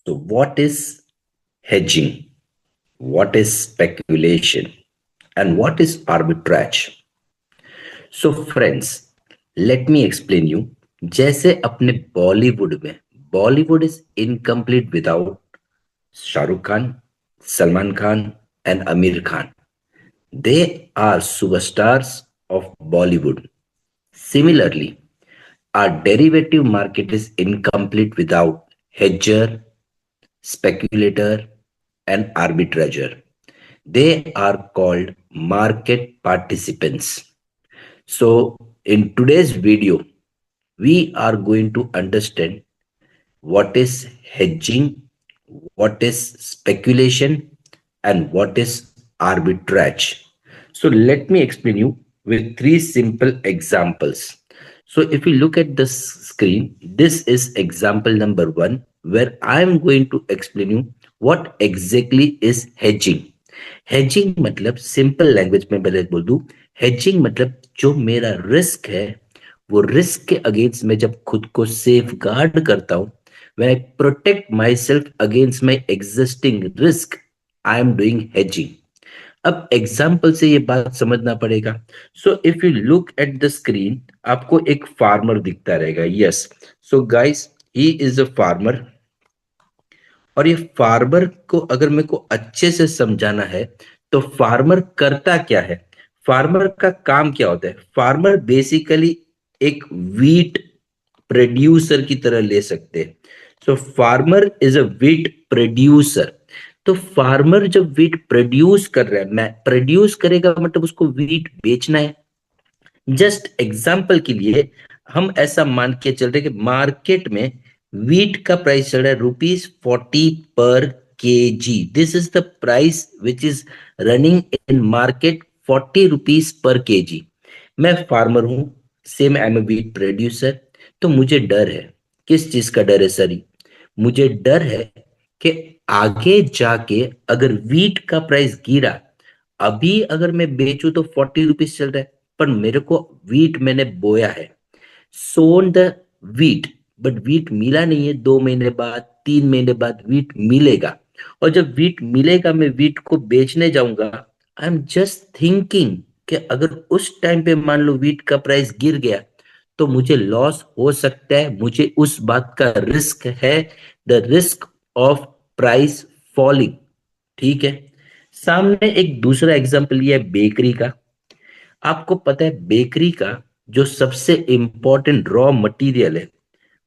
So, what is hedging? What is speculation? And what is arbitrage? So, friends, let me explain you. जैसे अपने बॉलीवुड में Bollywood is incomplete without Shahrukh Khan, Salman Khan and Aamir Khan. They are superstars of Bollywood. Similarly, our derivative market is incomplete without hedger, speculator, and arbitrager. They are called market participants. So, in today's video, we are going to understand what is hedging, what is speculation, and what is arbitrage. So let me explain you with three simple examples. So if you look at the screen, this is example number one, where I am going to explain you what exactly is hedging. Hedging मतलब simple language में पहले बोल दूं, hedging मतलब जो मेरा risk है वो रिस्क के अगेंस्ट मैं जब खुद को सेफ गार्ड करता हूं, when I protect myself against my existing risk, I am doing hedging. अब एग्जाम्पल से ये बात समझना पड़ेगा. So if you look at the screen, आपको एक फार्मर दिखता रहेगा. Yes, so guys, he is a farmer. और ये फार्मर को अगर मेरे को अच्छे से समझाना है तो फार्मर करता क्या है, फार्मर का काम क्या होता है. फार्मर बेसिकली एक वीट प्रोड्यूसर की तरह ले सकते हैं. So farmer is a wheat producer. तो फार्मर जब वीट प्रोड्यूस कर रहा है, मैं प्रोड्यूस करेगा मतलब उसको वीट बेचना है. जस्ट एग्जाम्पल के लिए हम ऐसा मान के चल रहे कि मार्केट में वीट का प्राइस चल रहा है ₹40 per KG. This is the price which is running in market, ₹40 per KG. मैं फार्मर हूं, same I am a wheat producer. तो मुझे डर है. किस चीज का डर है सर? मुझे डर है कि आगे जाके अगर वीट का प्राइस गिरा, अभी अगर मैं बेचूं तो ₹40 चल रहा है, पर मेरे को वीट मैंने बोया है, सोन द वीट, बट वीट मिला नहीं है. 2 महीने बाद, 3 महीने बाद वीट मिलेगा. और जब वीट मिलेगा मैं वीट को बेचने जाऊंगा. आई एम जस्ट थिंकिंग कि अगर उस टाइम पे मान लो वीट का प्राइस गिर गया तो मुझे लॉस हो सकता है. मुझे उस बात का रिस्क है, the risk of price falling. ठीक है. सामने एक दूसरा एग्जांपल लिया है बेकरी का. आपको पता है बेकरी का जो सबसे इंपॉर्टेंट रॉ मटेरियल है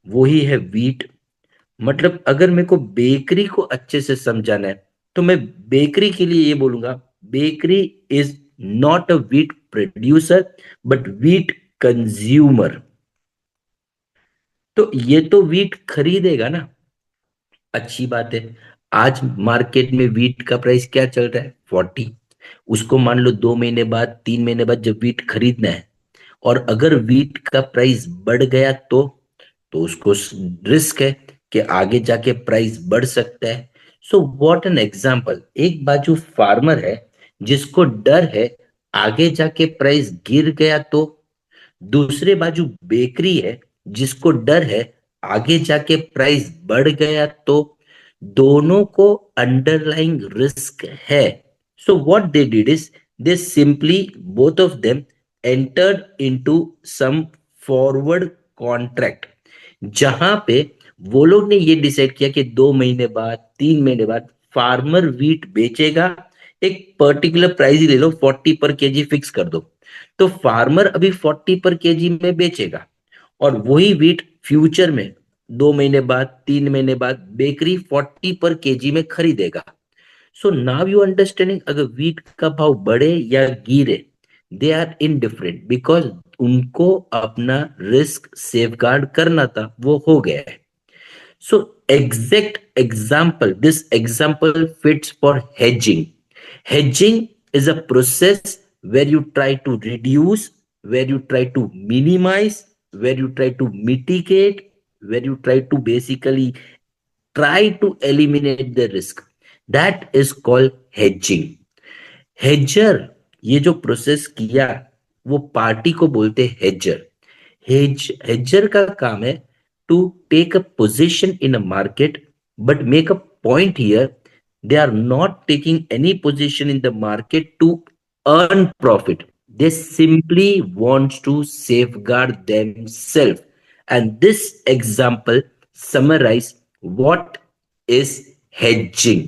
वो ही है वीट. मतलब अगर मेरे को बेकरी को अच्छे से समझाना है तो मैं बेकरी के लिए ये बोलूंगा, bakery is not a wheat producer but wheat consumer. तो ये तो वीट खरीदेगा ना, अच्छी बात है. आज मार्केट में वीट का प्राइस क्या चल रहा है? 40. उसको मान लो 2 महीने बाद, 3 महीने बाद जब वीट खरीदना है और अगर वीट का प्राइस बढ़ गया तो उसको रिस्क है कि आगे जाके प्राइस बढ़ सकता है. So what an example. एक बाजू फार्मर है जिसको डर है आगे जाके प्राइस गिर गया तो, दूसरे बाजू बेकरी है जिसको डर है आगे जाके प्राइस बढ़ गया तो. दोनों को अंडरलाइंग रिस्क है. So what they did is they simply both of them entered into some forward contract, जहां पे वो लोग ने ये डिसाइड किया कि 2 महीने बाद, 3 महीने बाद फार्मर वीट बेचेगा. एक पर्टिकुलर प्राइस ही ले लो, 40 पर केजी फिक्स कर दो. तो फार्मर अभी 40 पर केजी में बेचेगा और वही वीट फ्यूचर में 2 महीने बाद, 3 महीने बाद बेकरी 40 पर केजी में खरीदेगा. सो नाउ यू अंडरस्टैंडिंग, अगर वीट का भाव बढ़े या गिरे, दे आर इनडिफरेंट बिकॉज उनको अपना रिस्क सेफगार्ड करना था, वो हो गया है. सो exact example, this example fits for hedging. Hedging is a process where you try to reduce, where you try to minimize, where you try to mitigate, where you try to basically try to eliminate the risk. That is called hedging. हेजर ये जो process किया वो party को बोलते हैं हेजर. हेजर का काम है to take a position in a market but make a point here, they are not taking any position in the market to earn profit. They simply want to safeguard themselves. And this example summarize what is hedging.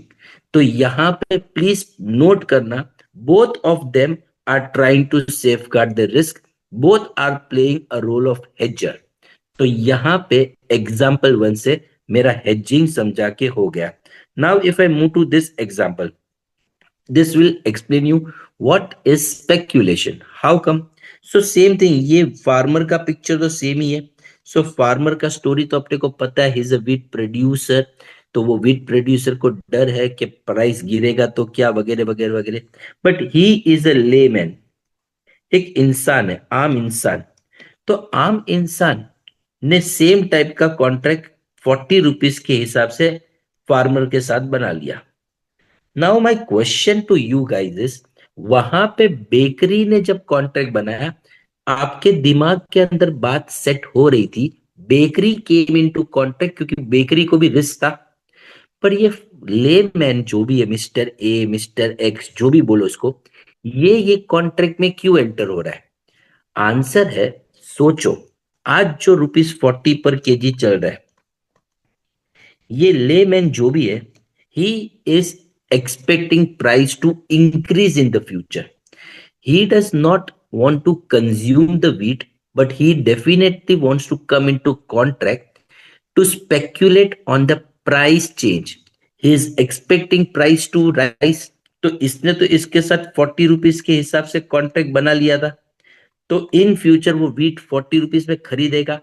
तो यहां पे please note करना, both of them are trying to safeguard the risk, both are playing a role of hedger. तो यहां पे example one से मेरा hedging समझा के हो गया. Now if I move to this example, this will explain you what is speculation. How come? So same thing, ये फार्मर का पिक्चर तो सेम ही है. सो फार्मर का स्टोरी तो अपने को पता है, ही इज अ वीट प्रोड्यूसर. तो वो वीट प्रोड्यूसर को डर है कि प्राइस गिरेगा तो क्या, वगैरह वगैरह वगैरह. But he is a layman, एक इंसान है, आम इंसान. तो आम इंसान ने सेम टाइप का कॉन्ट्रैक्ट 40 रुपीज के हिसाब से फार्मर के साथ बना लिया. Now my question to you guys is, वहां पे बेकरी ने जब कॉन्ट्रैक्ट बनाया, आपके दिमाग के अंदर बात सेट हो रही थी, बेकरी केम इनटू कॉन्ट्रैक्ट क्योंकि बेकरी को भी रिस्क था. पर ये लेमैन जो भी है, मिस्टर ए मिस्टर एक्स जो भी बोलो इसको, ये कॉन्ट्रैक्ट में क्यों एंटर हो रहा है? आंसर है, सोचो, आज जो ₹40 पर केजी चल रहा है, ये लेमैन जो भी है, he is expecting price to increase in the future. He does not want to consume the wheat, but he definitely wants to come into contract to speculate on the price change. He is expecting price to rise. तो इसने तो इसके साथ 40 rupees के हिसाब से contract बना लिया था. तो इन फ्यूचर वो वीट 40 रुपीज में खरीदेगा,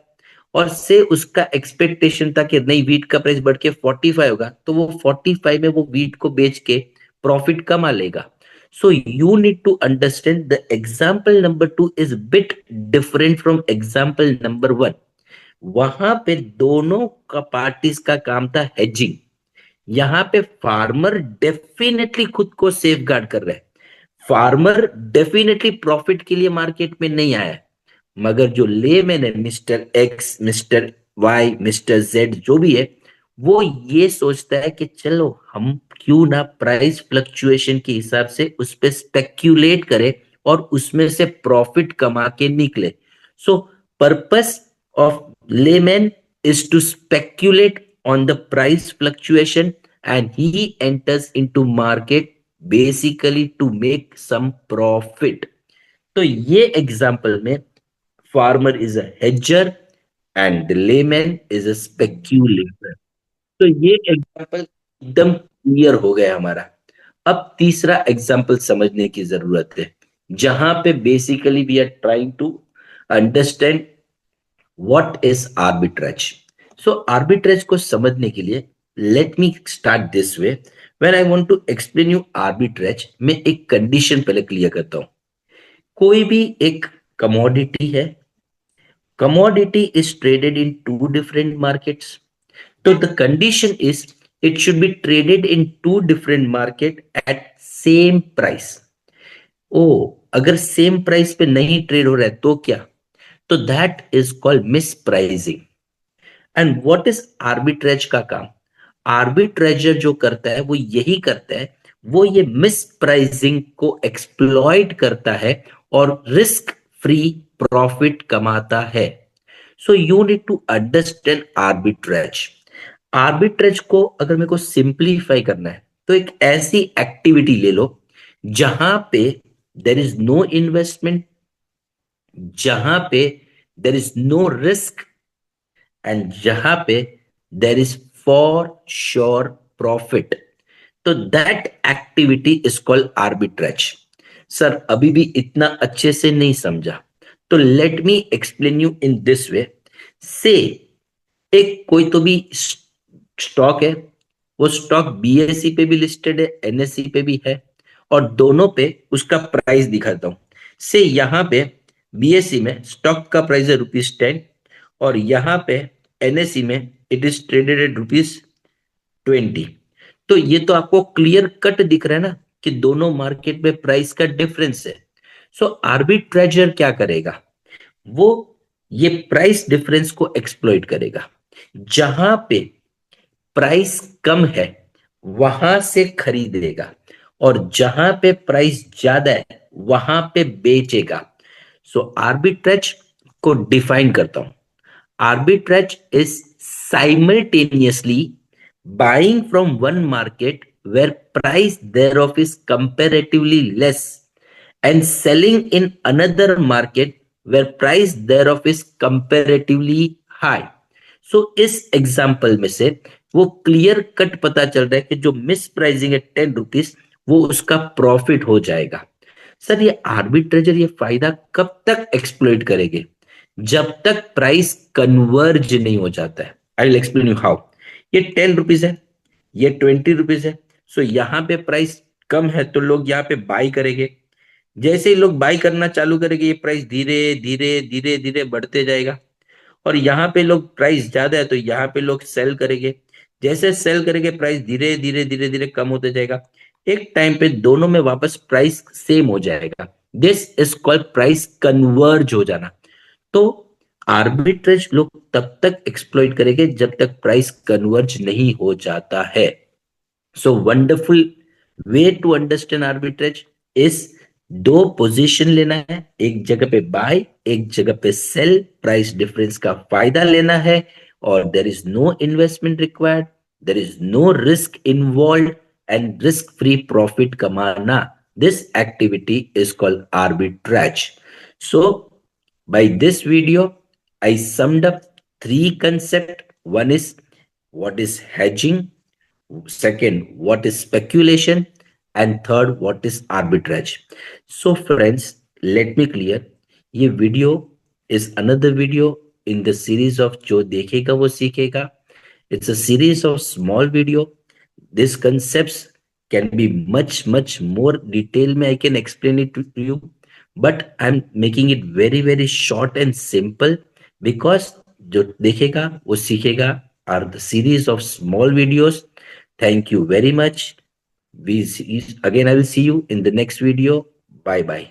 और से उसका एक्सपेक्टेशन था कि नहीं, वीट का प्राइस बढ़ के 45 होगा, तो वो 45 में वो वीट को बेच के प्रॉफिट कमा लेगा. So you need to understand the example number 2 is bit different from example number 1. वहां पे दोनों का पार्टीज का काम था हेजिंग. यहाँ पे फार्मर डेफिनेटली खुद को सेफ गार्ड कर रहा है. फार्मर डेफिनेटली प्रॉफिट के लिए मार्केट में नहीं आया. मगर जो लेमैन है, mister x mister y mister z जो भी है, वो ये सोचता है कि चलो हम क्यों ना प्राइस फ्लक्चुएशन के हिसाब से उस पर स्पेक्यूलेट करें और उसमें से प्रॉफिट कमा के निकले. सो purpose of layman is to speculate on the price fluctuation, and he enters into market basically to make some profit. तो ये एग्जाम्पल में फार्मर इज अ हेजर and the layman is a speculator. तो ये एग्जाम्पल एकदम क्लियर हो गया हमारा. अब तीसरा एग्जाम्पल समझने की जरूरत है, जहां पे basically we are trying to understand what is arbitrage. सो आर्बिट्रेज को समझने के लिए let me start this way. When I want to explain you arbitrage, मैं एक कंडीशन पहले क्लियर करता हूं. कोई भी एक कमोडिटी है, commodity is traded in two different markets. So the condition is it should be traded in two different market at same price. ओ, अगर सेम प्राइस पे नहीं ट्रेड हो रहा है तो क्या? तो that is called miss pricing. And what is arbitrage का काम? आर्बिट्रेजर जो करता है वो यही करता है, वो ये मिस प्राइसिंग को एक्सप्लॉइट करता है और रिस्क फ्री प्रॉफिट कमाता है. So you need to understand arbitrage. Arbitrage को अगर मेरे को सिंप्लीफाई करना है, तो एक ऐसी एक्टिविटी ले लो जहां पे देर इज नो इन्वेस्टमेंट, जहां पे there is no risk, and जहां पे there is for sure profit. तो that activity is called arbitrage. Sir अभी भी इतना अच्छे से नहीं समझा, तो let me explain you in this way. Say एक कोई तो भी स्टॉक है, वो स्टॉक बीएसई पे भी लिस्टेड है, एनएसई पे भी है, और दोनों पे उसका प्राइस दिखाता हूं. से यहां पे बीएसई में स्टॉक का प्राइस है ₹10, और यहां पे एनएसई में इट इज ट्रेडेड एट ₹20. तो ये तो आपको क्लियर कट दिख रहा है ना कि दोनों मार्केट में प्राइस का डिफरेंस है. सो आर्बिट्रेजर क्या करेगा? वो ये प्राइस डिफरेंस को एक्सप्लॉइट करेगा. जहां पे प्राइस कम है वहां से खरीदेगा, और जहां पे प्राइस ज्यादा है वहां पे बेचेगा। सो आर्बिट्रेज को डिफाइन करता हूं। Arbitrage is simultaneously buying from one market where price thereof is comparatively less and selling in another market where price thereof is comparatively high। सो इस एग्जाम्पल में से वो क्लियर कट पता चल रहा है कि जो मिस प्राइसिंग है 10 रुपीज, वो उसका प्रॉफिट हो जाएगा। सर ये आर्बिट्रेजर ये फायदा कब तक एक्सप्लोइट करेंगे? जब तक प्राइस कन्वर्ज नहीं हो जाता है। I will explain you how. ये 10 रुपीज है, ये 20 रुपीज है। सो यहाँ पे प्राइस कम है तो लोग यहाँ पे बाई करेंगे। जैसे ही लोग बाई करना चालू करेंगे, ये प्राइस धीरे धीरे धीरे धीरे बढ़ते जाएगा। और यहाँ पे लोग प्राइस ज्यादा है तो यहाँ पे लोग सेल करेंगे। जैसे सेल करेंगे प्राइस धीरे धीरे धीरे धीरे कम होते जाएगा। एक टाइम पे दोनों में वापस प्राइस सेम हो जाएगा। This is called price converge हो जाना। तो आर्बिट्रेज लोग तब तक एक्सप्लॉइट करेंगे जब तक प्राइस कन्वर्ज नहीं हो जाता है। So wonderful way to understand arbitrage is दो पोजीशन लेना है, एक जगह पे बाय, एक जगह पे सेल, प्राइस डिफरेंस का फायदा लेना है, और there is no investment required, there is no risk involve, and risk free profit कमाना। This activity is called arbitrage. So by this video, I summed up three concepts. One is what is hedging, second, what is speculation, and third, what is arbitrage. So friends, let me clear. ये video is another video in the series of जो देखेगा वो सीखेगा. It's a series of small video. These concepts can be much more detail में I can explain it to you, but I'm making it very short and simple because जो देखेगा वो सीखेगा are the series of small videos. Thank you very much. Again, I will see you in the next video. Bye bye.